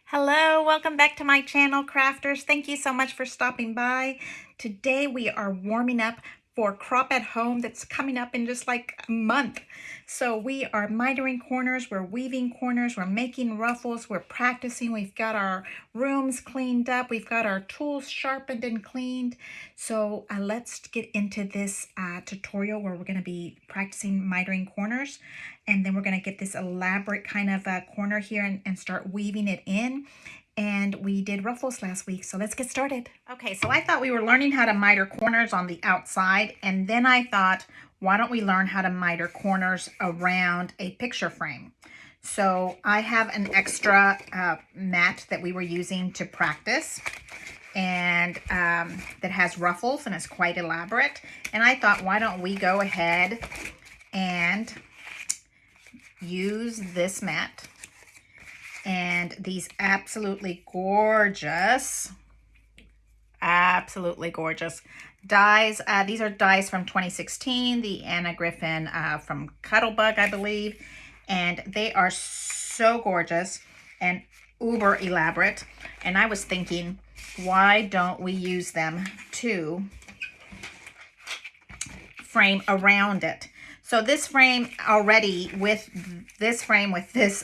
Hello, welcome back to my channel, crafters. Thank you so much for stopping by. Today we are warming up for crop at home that's coming up in just like a month. So we are mitering corners, we're weaving corners, we're making ruffles, we're practicing. We've got our rooms cleaned up, we've got our tools sharpened and cleaned. So let's get into this tutorial where we're going to be practicing mitering corners, and then we're going to get this elaborate kind of corner here and start weaving it in. And we did ruffles last week, so let's get started. Okay, so I thought we were learning how to miter corners on the outside, and then I thought, why don't we learn how to miter corners around a picture frame? So I have an extra mat that we were using to practice, and that has ruffles and is quite elaborate. And I thought, why don't we go ahead and use this mat and these absolutely gorgeous dies. These are dies from 2016, the Griffin from Cutterpillar, I believe, and they are so gorgeous and uber elaborate. And I was thinking, why don't we use them to frame around it? So this frame already, with this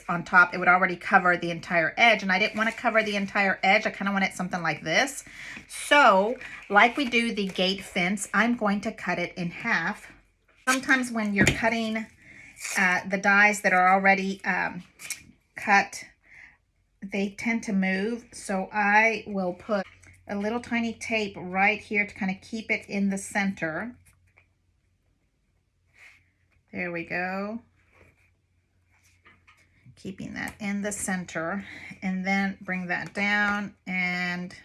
on top, it would already cover the entire edge, and I didn't want to cover the entire edge. I kind of wanted something like this. So like we do the gate fence, I'm going to cut it in half. Sometimes when you're cutting the dies that are already cut, they tend to move. So I will put a little tiny tape right here to kind of keep it in the center. There we go. Keeping that in the center, and then bring that down and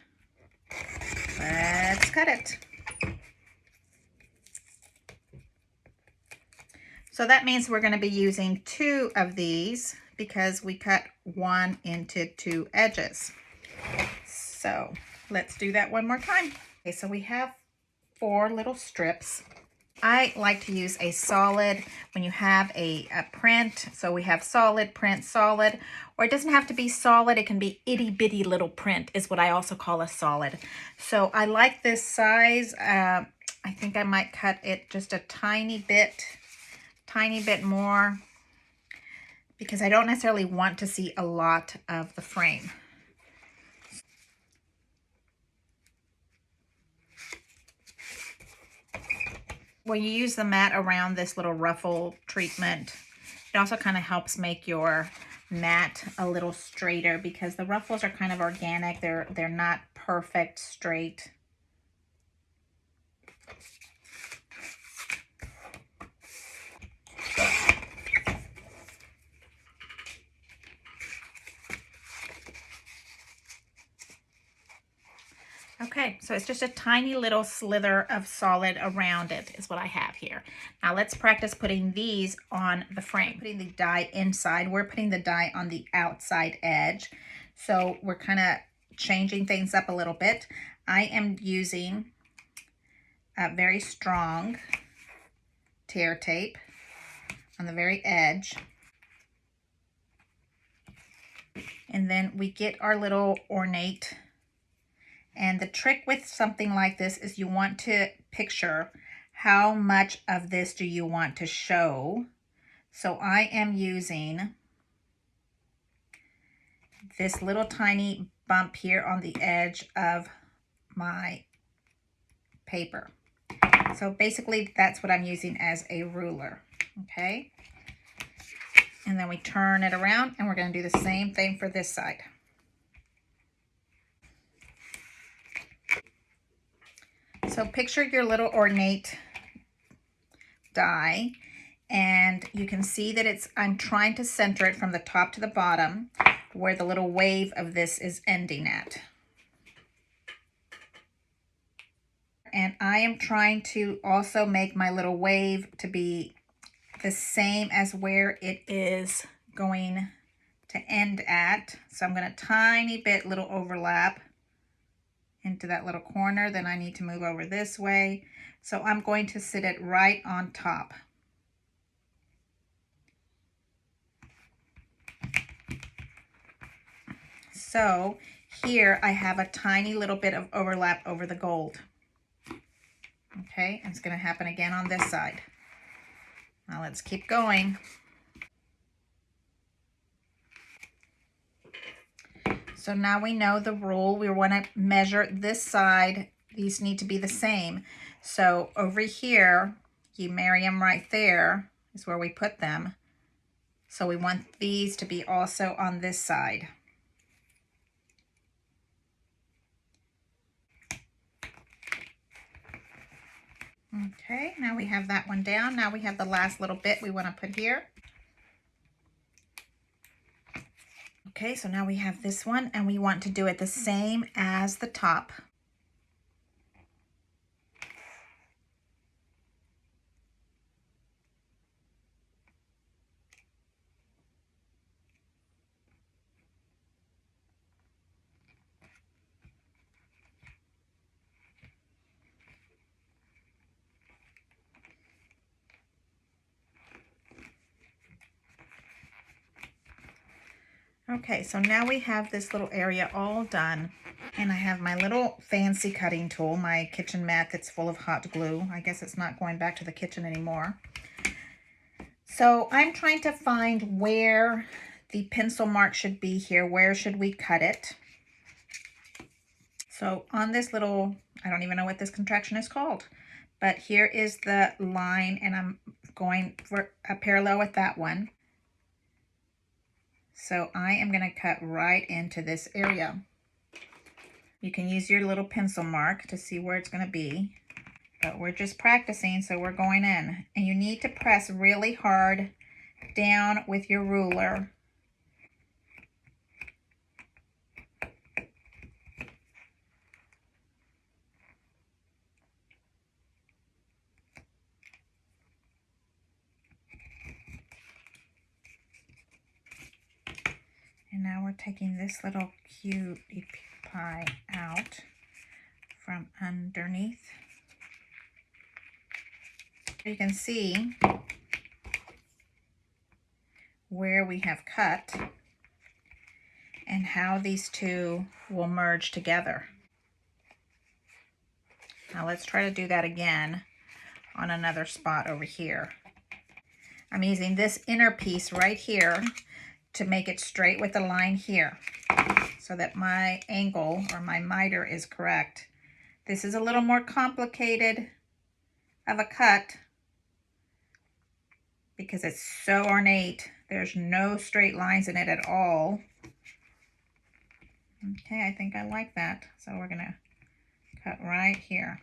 let's cut it. So that means we're going to be using 2 of these because we cut 1 into 2 edges. So let's do that one more time. Okay, so we have 4 little strips. I like to use a solid when you have a print. So we have solid, print, solid, or it doesn't have to be solid. It can be itty bitty little print is what I also call a solid. So I like this size. I think I might cut it just a tiny bit more, because I don't necessarily want to see a lot of the frame. When you use the mat around this little ruffle treatment, it also kind of helps make your mat a little straighter, because the ruffles are kind of organic. They're not perfect straight. Okay, so it's just a tiny little slither of solid around it is what I have here. Now let's practice putting these on the frame. Putting the die inside, we're putting the die on the outside edge. So we're kind of changing things up a little bit. I am using a very strong tear tape on the very edge. And then we get our little ornate. And the trick with something like this is you want to picture how much of this do you want to show. So I am using this little tiny bump here on the edge of my paper. So basically that's what I'm using as a ruler, okay? And then we turn it around, and we're going to do the same thing for this side. So picture your little ornate die, and you can see that I'm trying to center it from the top to the bottom where the little wave of this is ending at. And I am trying to also make my little wave to be the same as where it is going to end at. So I'm going to tiny bit little overlap into that little corner. Then I need to move over this way. So I'm going to sit it right on top. So here I have a tiny little bit of overlap over the gold. Okay, and it's going to happen again on this side. Now let's keep going. So now we know the rule. We want to measure this side. These need to be the same. So over here, you marry them right there is where we put them. So we want these to be also on this side. Okay, now we have that one down. Now we have the last little bit we want to put here. Okay, so now we have this one and we want to do it the same as the top. Okay, so now we have this little area all done. And I have my little fancy cutting tool, my kitchen mat that's full of hot glue. I guess it's not going back to the kitchen anymore. So I'm trying to find where the pencil mark should be here. Where should we cut it? So on this little, I don't even know what this contraction is called, but here is the line and I'm going for a parallel with that one. So I am going to cut right into this area. You can use your little pencil mark to see where it's going to be, but we're just practicing, so we're going in. And you need to press really hard down with your ruler. And now we're taking this little cutie pie out from underneath. You can see where we have cut and how these two will merge together. Now let's try to do that again on another spot over here. I'm using this inner piece right here to make it straight with the line here so that my angle or my miter is correct. This is a little more complicated of a cut because it's so ornate. There's no straight lines in it at all. Okay, I think I like that. So we're gonna cut right here.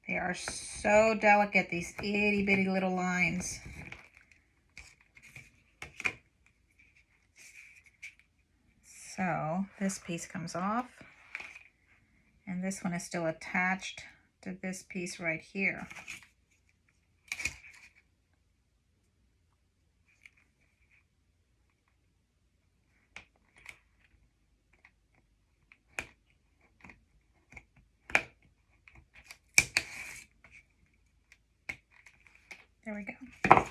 They are so delicate, these itty bitty little lines. So this piece comes off and this one is still attached to this piece right here. There we go.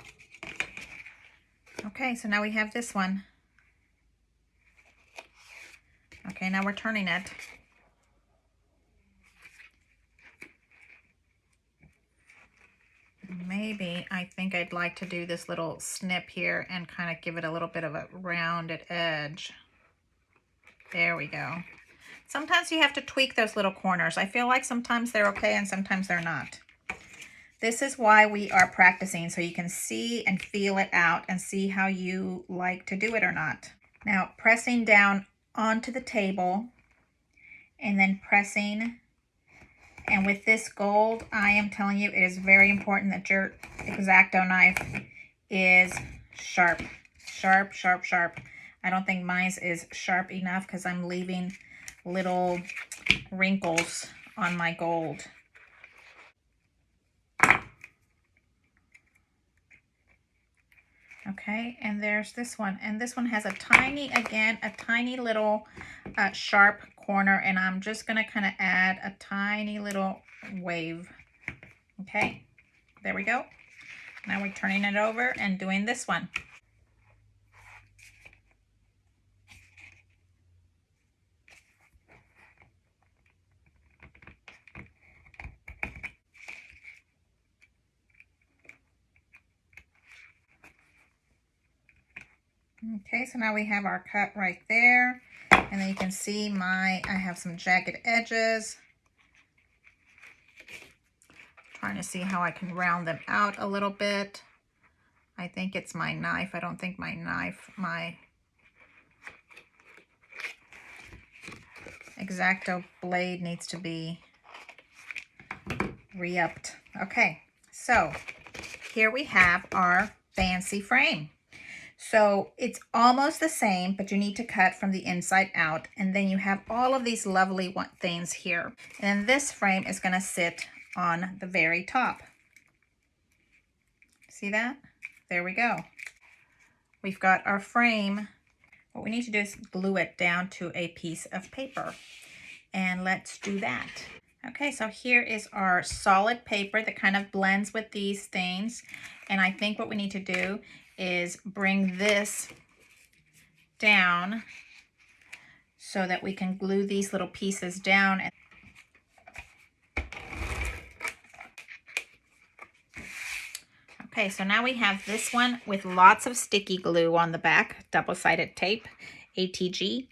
Okay, so now we have this one. Okay, now we're turning it. Maybe I think I'd like to do this little snip here and kind of give it a little bit of a rounded edge. There we go. Sometimes you have to tweak those little corners. I feel like sometimes they're okay and sometimes they're not. This is why we are practicing, so you can see and feel it out and see how you like to do it or not. Now, pressing down onto the table and then pressing. And with this gold, I am telling you, it is very important that your X-Acto knife is sharp. Sharp, sharp, sharp. I don't think mine is sharp enough because I'm leaving little wrinkles on my gold. Okay, and there's this one. And this one has a tiny, again, a tiny little sharp corner. And I'm just going to kind of add a tiny little wave. Okay, there we go. Now we're turning it over and doing this one. Okay, so now we have our cut right there. And then you can see I have some jagged edges. Trying to see how I can round them out a little bit. I think it's my knife. I don't think my X-Acto blade needs to be re-upped. Okay, so here we have our fancy frame. So it's almost the same, but you need to cut from the inside out. And then you have all of these lovely things here. And this frame is going to sit on the very top. See that? There we go. We've got our frame. What we need to do is glue it down to a piece of paper. And let's do that. Okay, so here is our solid paper that kind of blends with these things. And I think what we need to do is bring this down so that we can glue these little pieces down. Okay, so now we have this one with lots of sticky glue on the back, double-sided tape, ATG.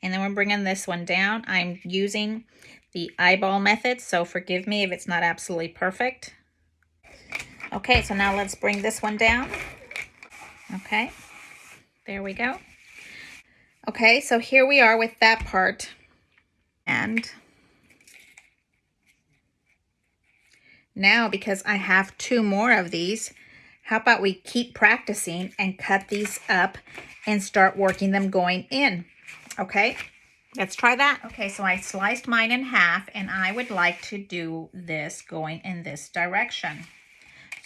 And then we're bringing this one down. I'm using the eyeball method, so forgive me if it's not absolutely perfect. Okay, so now let's bring this one down. Okay, there we go. Okay, so here we are with that part. And now, because I have 2 more of these, how about we keep practicing and cut these up and start working them going in? Okay, let's try that. Okay, so I sliced mine in half, and I would like to do this going in this direction.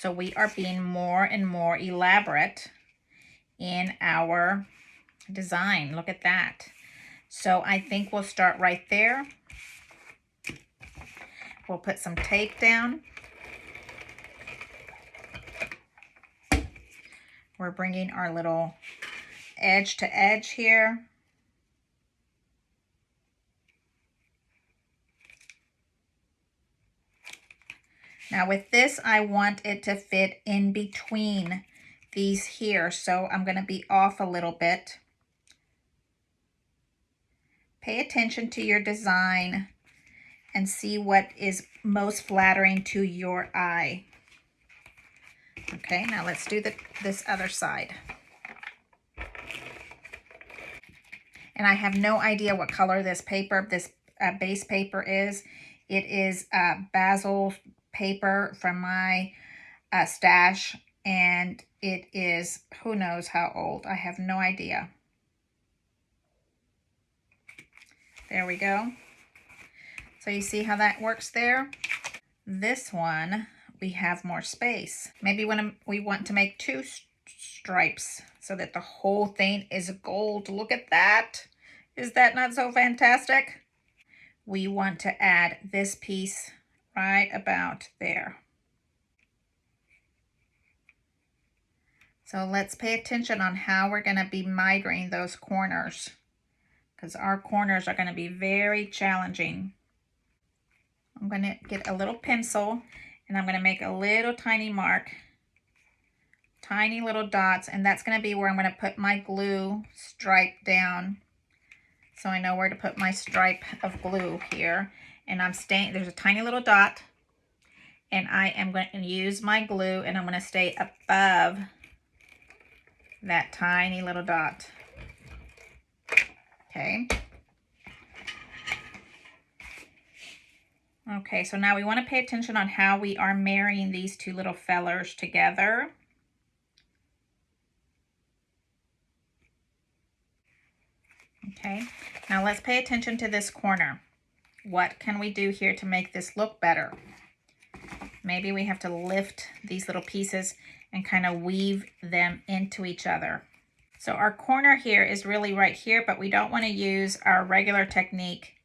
So we are being more and more elaborate in our design. Look at that. So I think we'll start right there. We'll put some tape down. We're bringing our little edge to edge here. Now with this, I want it to fit in between these here. So I'm going to be off a little bit. Pay attention to your design and see what is most flattering to your eye. Okay, now let's do this other side. And I have no idea what color this paper, this base paper is. It is basil paper from my stash, and it is who knows how old. I have no idea. There we go. So you see how that works there? This one, we have more space. Maybe when we want to make 2 stripes so that the whole thing is gold. Look at that. Is that not so fantastic? We want to add this piece right about there. So let's pay attention on how we're going to be mitering those corners, because our corners are going to be very challenging. I'm going to get a little pencil and I'm going to make a little tiny mark, tiny little dots, and that's going to be where I'm going to put my glue stripe down. So I know where to put my stripe of glue here. And there's a tiny little dot, and I am going to use my glue, and I'm going to stay above that tiny little dot. Okay. Okay, so now we want to pay attention on how we are marrying these 2 little fellers together. Okay, now let's pay attention to this corner. What can we do here to make this look better? Maybe we have to lift these little pieces and kind of weave them into each other. So our corner here is really right here, but we don't want to use our regular technique.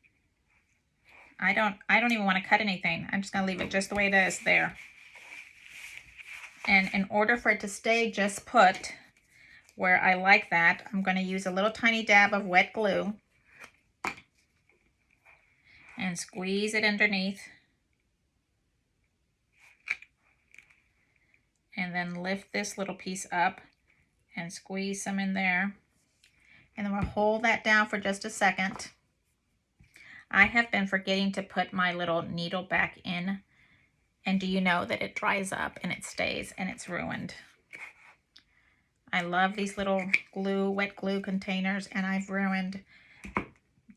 I don't even want to cut anything. I'm just going to leave it just the way it is there. And in order for it to stay just put where I like that, I'm going to use a little tiny dab of wet glue and squeeze it underneath. And then lift this little piece up and squeeze some in there. And then we'll hold that down for just a second. I have been forgetting to put my little needle back in. And do you know that it dries up and it stays and it's ruined? I love these little glue, wet glue containers, and I've ruined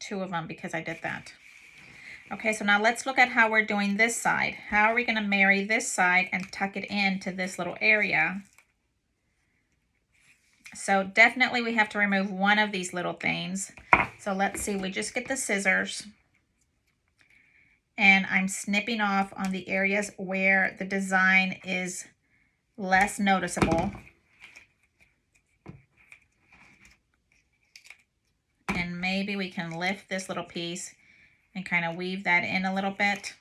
2 of them because I did that. Okay, so now let's look at how we're doing this side. How are we going to marry this side and tuck it into this little area? So definitely we have to remove one of these little things. So let's see, we just get the scissors and I'm snipping off on the areas where the design is less noticeable. And maybe we can lift this little piece and kind of weave that in a little bit.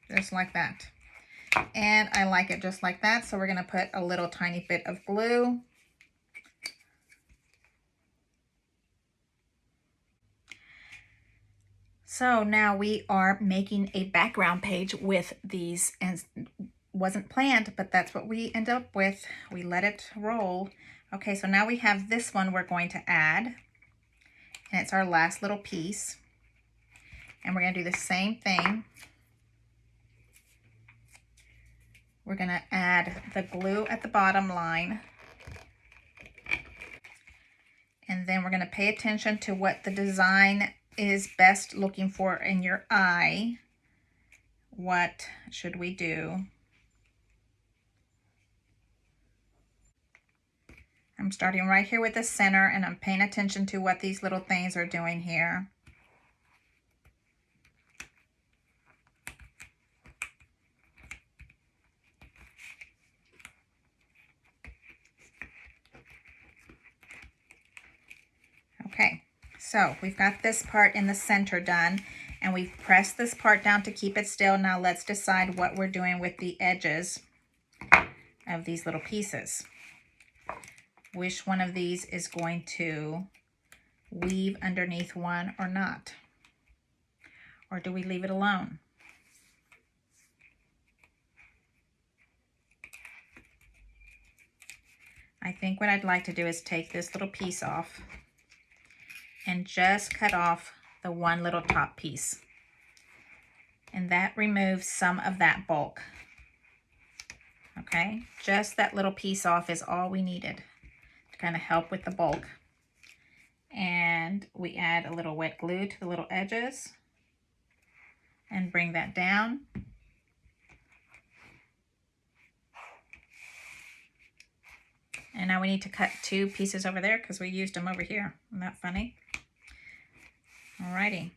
Just like that. And I like it just like that. So we're going to put a little tiny bit of glue. So now we are making a background page with these, and wasn't planned, but that's what we end up with. We let it roll. Okay, so now we have this one we're going to add, and it's our last little piece. And we're going to do the same thing. We're going to add the glue at the bottom line. And then we're going to pay attention to what the design is best looking for in your eye. What should we do? I'm starting right here with the center, and I'm paying attention to what these little things are doing here. Okay, so we've got this part in the center done, and we've pressed this part down to keep it still. Now let's decide what we're doing with the edges of these little pieces. Which one of these is going to weave underneath one or not? Or do we leave it alone? I think what I'd like to do is take this little piece off and just cut off the one little top piece. And that removes some of that bulk. Okay, just that little piece off is all we needed to kind of help with the bulk. And we add a little wet glue to the little edges and bring that down. And now we need to cut 2 pieces over there because we used them over here. Isn't that funny? Alrighty.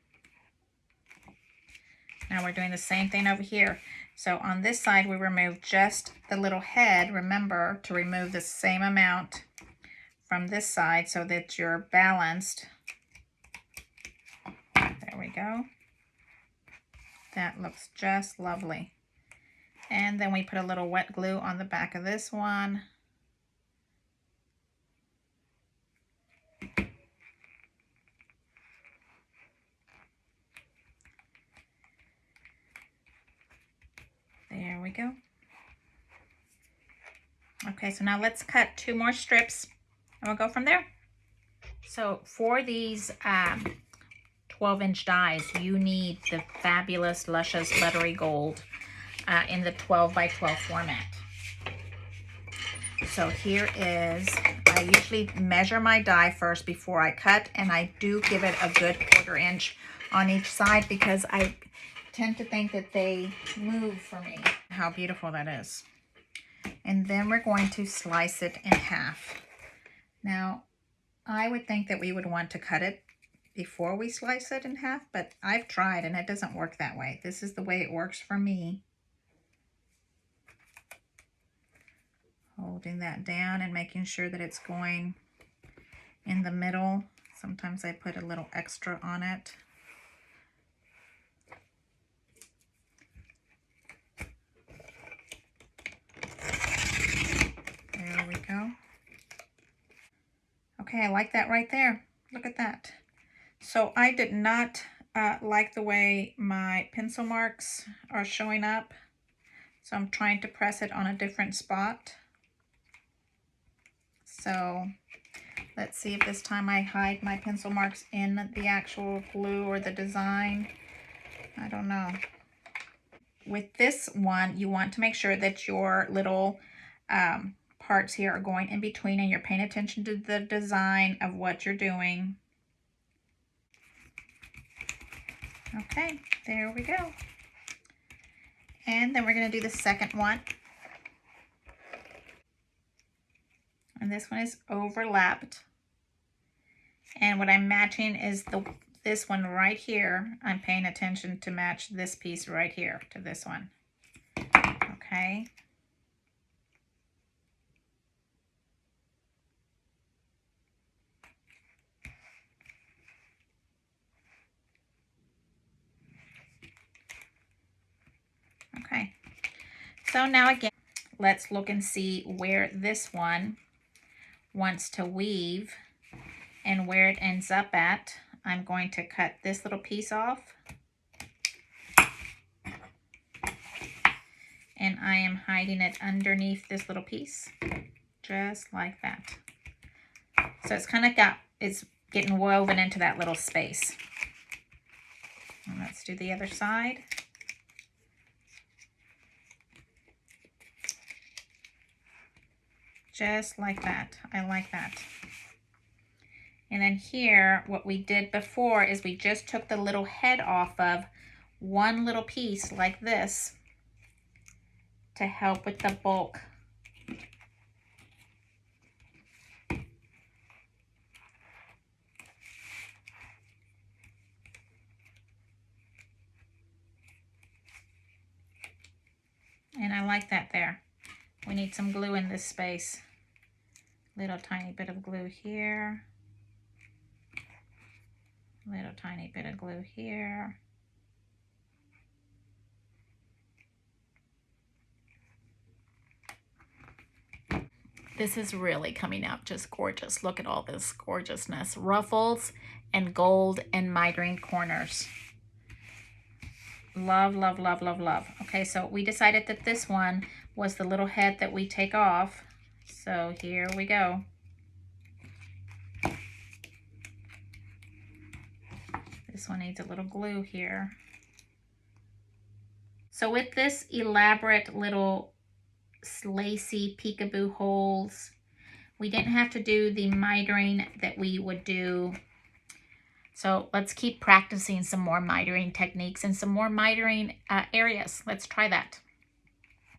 Now we're doing the same thing over here. So on this side, we remove just the little head. Remember to remove the same amount from this side so that you're balanced. There we go. That looks just lovely. And then we put a little wet glue on the back of this one. There we go. Okay, so now let's cut 2 more strips and we'll go from there. So for these 12-inch dies, you need the fabulous Luscious Buttery Gold in the 12 by 12 format. So here is, I usually measure my die first before I cut, and I do give it a good 1/4 inch on each side because I tend to think that they move for me. How beautiful that is. And then we're going to slice it in half. Now, I would think that we would want to cut it before we slice it in half, but I've tried and it doesn't work that way. This is the way it works for me. Holding that down and making sure that it's going in the middle. Sometimes I put a little extra on it. Okay, I like that right there. Look at that. So I did not like the way my pencil marks are showing up. So I'm trying to press it on a different spot. So let's see if this time I hide my pencil marks in the actual glue or the design. I don't know. With this one, you want to make sure that your little parts here are going in between and you're paying attention to the design of what you're doing. Okay, there we go. And then we're going to do the second one. And this one is overlapped. And what I'm matching is this one right here. I'm paying attention to match this piece right here to this one. Okay. Okay. So now again, let's look and see where this one wants to weave and where it ends up at. I'm going to cut this little piece off. And I am hiding it underneath this little piece, just like that. So it's kind of it's getting woven into that little space. And let's do the other side. Just like that. I like that. And then here, what we did before is we just took the little head off of one little piece like this to help with the bulk. And I like that there. We need some glue in this space. Little tiny bit of glue here. Little tiny bit of glue here. This is really coming out just gorgeous. Look at all this gorgeousness. Ruffles and gold and mitering corners. Love, love, love, love, love. Okay, so we decided that this one was the little head that we take off. So here we go. This one needs a little glue here. So with this elaborate little lacy peekaboo holes, we didn't have to do the mitering that we would do. So let's keep practicing some more mitering techniques and some more mitering areas. Let's try that.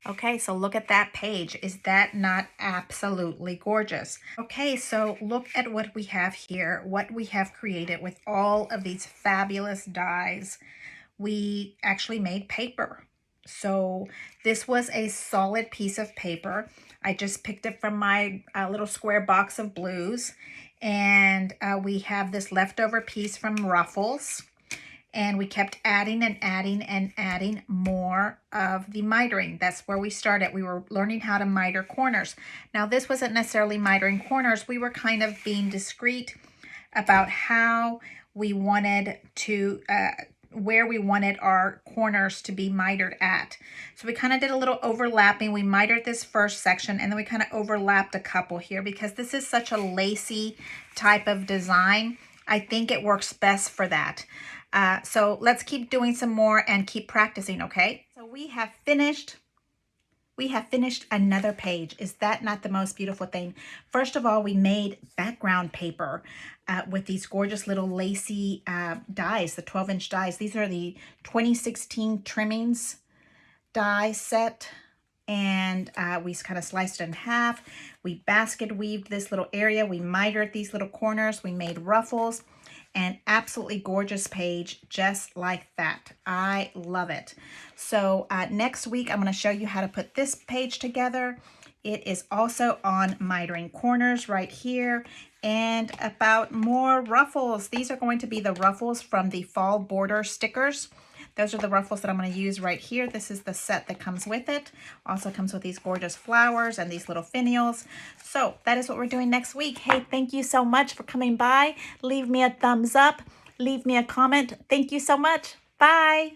Okay, so look at that page. Is that not absolutely gorgeous? Okay, so look at what we have here, what we have created with all of these fabulous dies. We actually made paper. So this was a solid piece of paper. I just picked it from my little square box of blues. And we have this leftover piece from Ruffles. And we kept adding and adding and adding more of the mitering. That's where we started. We were learning how to miter corners. Now, this wasn't necessarily mitering corners. We were kind of being discreet about how we wanted to, where we wanted our corners to be mitered at. So we kind of did a little overlapping. We mitered this first section and then we kind of overlapped a couple here because this is such a lacy type of design. I think it works best for that. So let's keep doing some more and keep practicing, okay? So we have finished another page. Is that not the most beautiful thing? First of all, we made background paper with these gorgeous little lacy dies, the 12-inch dies. These are the 2016 trimmings die set. And we kind of sliced it in half. We basket weaved this little area. We mitered these little corners. We made ruffles. And absolutely gorgeous page, just like that. I love it. So next week, I'm going to show you how to put this page together. It is also on mitering corners right here. And about more ruffles. These are going to be the ruffles from the fall border stickers Those are the ruffles that I'm going to use right here. This is the set that comes with it. Also comes with these gorgeous flowers and these little finials. So that is what we're doing next week. Hey, thank you so much for coming by. Leave me a thumbs up. Leave me a comment. Thank you so much. Bye.